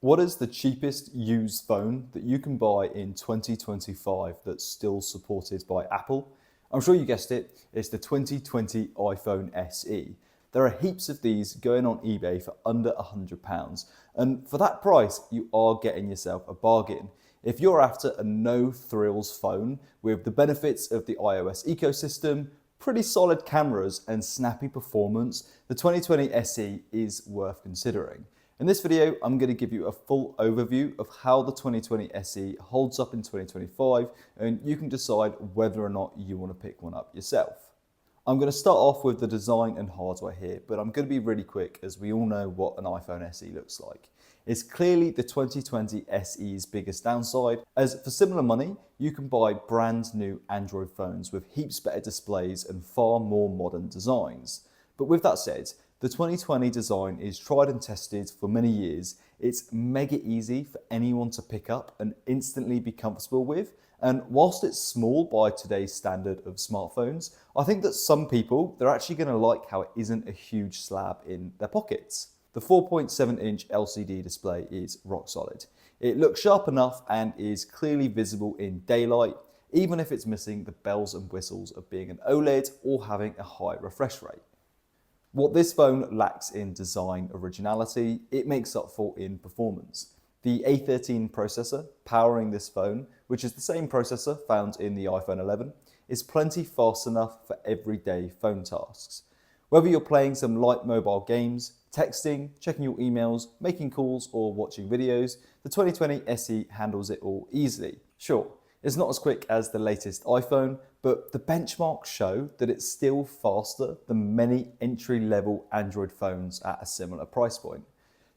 What is the cheapest used phone that you can buy in 2025 that's still supported by Apple? I'm sure you guessed it, it's the 2020 iPhone SE. There are heaps of these going on eBay for under £100, and for that price, you are getting yourself a bargain. If you're after a no-frills phone with the benefits of the iOS ecosystem, pretty solid cameras, and snappy performance, the 2020 SE is worth considering. In this video, I'm going to give you a full overview of how the 2020 SE holds up in 2025, and you can decide whether or not you want to pick one up yourself. I'm going to start off with the design and hardware here, but I'm going to be really quick as we all know what an iPhone SE looks like. It's clearly the 2020 SE's biggest downside, as for similar money, you can buy brand new Android phones with heaps better displays and far more modern designs. But with that said, the 2020 design is tried and tested for many years. It's mega easy for anyone to pick up and instantly be comfortable with. And whilst it's small by today's standard of smartphones, I think that some people, they're actually going to like how it isn't a huge slab in their pockets. The 4.7-inch LCD display is rock solid. It looks sharp enough and is clearly visible in daylight, even if it's missing the bells and whistles of being an OLED or having a high refresh rate. What this phone lacks in design originality, it makes up for in performance. The A13 processor powering this phone, which is the same processor found in the iPhone 11, is plenty fast enough for everyday phone tasks. Whether you're playing some light mobile games, texting, checking your emails, making calls, or watching videos, the 2020 SE handles it all easily. Sure, it's not as quick as the latest iPhone, but the benchmarks show that it's still faster than many entry-level Android phones at a similar price point.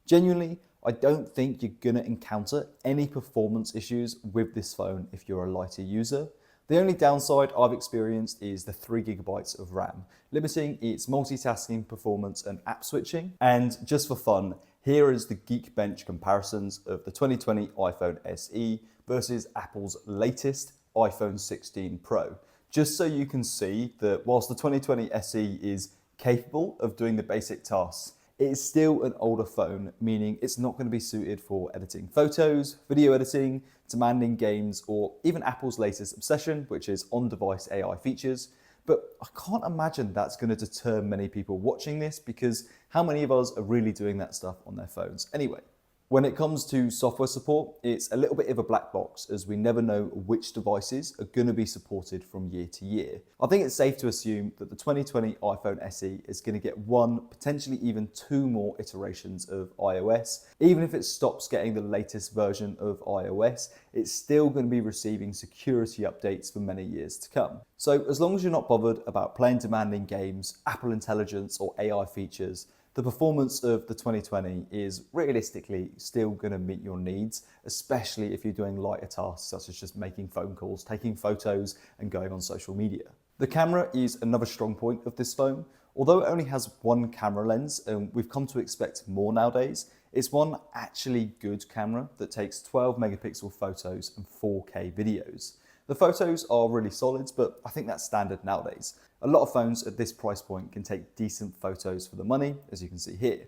Genuinely, I don't think you're going to encounter any performance issues with this phone if you're a lighter user. The only downside I've experienced is the 3GB of RAM, limiting its multitasking performance and app switching. And just for fun, here is the Geekbench comparisons of the 2020 iPhone SE versus Apple's latest iPhone 16 Pro, just so you can see that whilst the 2020 SE is capable of doing the basic tasks, it is still an older phone, meaning it's not going to be suited for editing photos, video editing, demanding games, or even Apple's latest obsession, which is on-device AI features. But I can't imagine that's going to deter many people watching this, because how many of us are really doing that stuff on their phones anyway? When it comes to software support, it's a little bit of a black box, as we never know which devices are going to be supported from year to year. I think it's safe to assume that the 2020 iPhone SE is going to get one, potentially even two more iterations of iOS. Even if it stops getting the latest version of iOS, it's still going to be receiving security updates for many years to come. So as long as you're not bothered about playing demanding games, Apple Intelligence, or AI features, the performance of the 2020 is realistically still going to meet your needs, especially if you're doing lighter tasks such as just making phone calls, taking photos, and going on social media. The camera is another strong point of this phone. Although it only has one camera lens, and we've come to expect more nowadays, it's one actually good camera that takes 12 megapixel photos and 4K videos. The photos are really solid, but I think that's standard nowadays. A lot of phones at this price point can take decent photos for the money, as you can see here.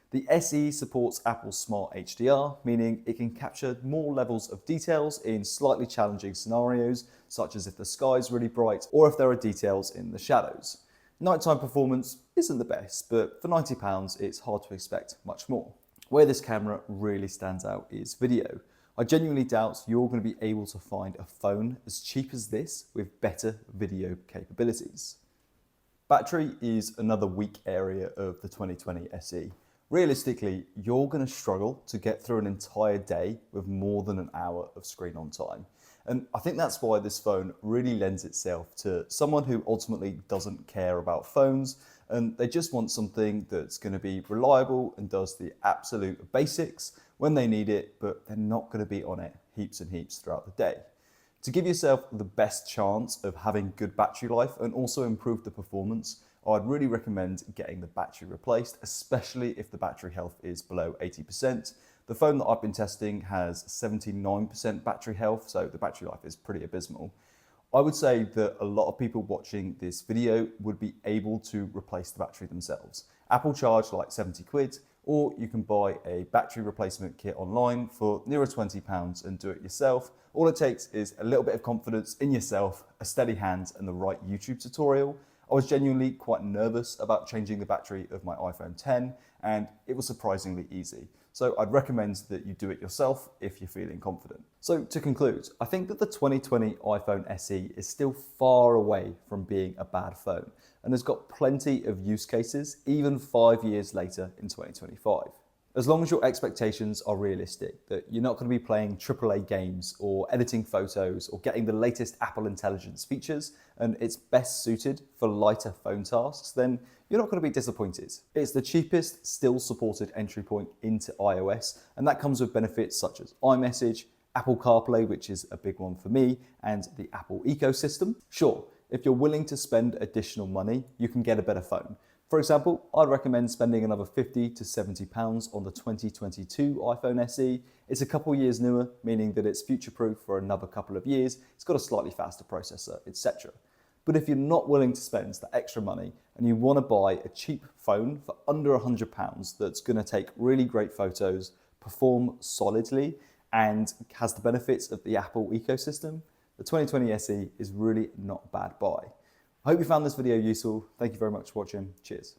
The SE supports Apple's Smart HDR, meaning it can capture more levels of details in slightly challenging scenarios, such as if the sky is really bright or if there are details in the shadows. Nighttime performance isn't the best, but for £90, it's hard to expect much more. Where this camera really stands out is video. I genuinely doubt you're going to be able to find a phone as cheap as this with better video capabilities. Battery is another weak area of the 2020 SE. Realistically, you're going to struggle to get through an entire day with more than an hour of screen on time. And I think that's why this phone really lends itself to someone who ultimately doesn't care about phones, and they just want something that's going to be reliable and does the absolute basics when they need it, but they're not going to be on it heaps and heaps throughout the day. To give yourself the best chance of having good battery life and also improve the performance, I'd really recommend getting the battery replaced, especially if the battery health is below 80%. The phone that I've been testing has 79% battery health, so the battery life is pretty abysmal. I would say that a lot of people watching this video would be able to replace the battery themselves. Apple charge like 70 quid, or you can buy a battery replacement kit online for nearer £20 and do it yourself. All it takes is a little bit of confidence in yourself, a steady hand, and the right YouTube tutorial. I was genuinely quite nervous about changing the battery of my iPhone X, and it was surprisingly easy. So I'd recommend that you do it yourself if you're feeling confident. So to conclude, I think that the 2020 iPhone SE is still far away from being a bad phone and has got plenty of use cases even 5 years later in 2025. As long as your expectations are realistic, that you're not going to be playing AAA games or editing photos or getting the latest Apple Intelligence features, and it's best suited for lighter phone tasks, then you're not going to be disappointed. It's the cheapest, still supported entry point into iOS, and that comes with benefits such as iMessage, Apple CarPlay, which is a big one for me, and the Apple ecosystem. Sure, if you're willing to spend additional money, you can get a better phone. For example, I'd recommend spending another £50 to £70 on the 2022 iPhone SE. It's a couple years newer, meaning that it's future-proof for another couple of years. It's got a slightly faster processor, etc. But if you're not willing to spend that extra money and you want to buy a cheap phone for under £100 that's going to take really great photos, perform solidly, and has the benefits of the Apple ecosystem, the 2020 SE is really not a bad buy. I hope you found this video useful. Thank you very much for watching. Cheers.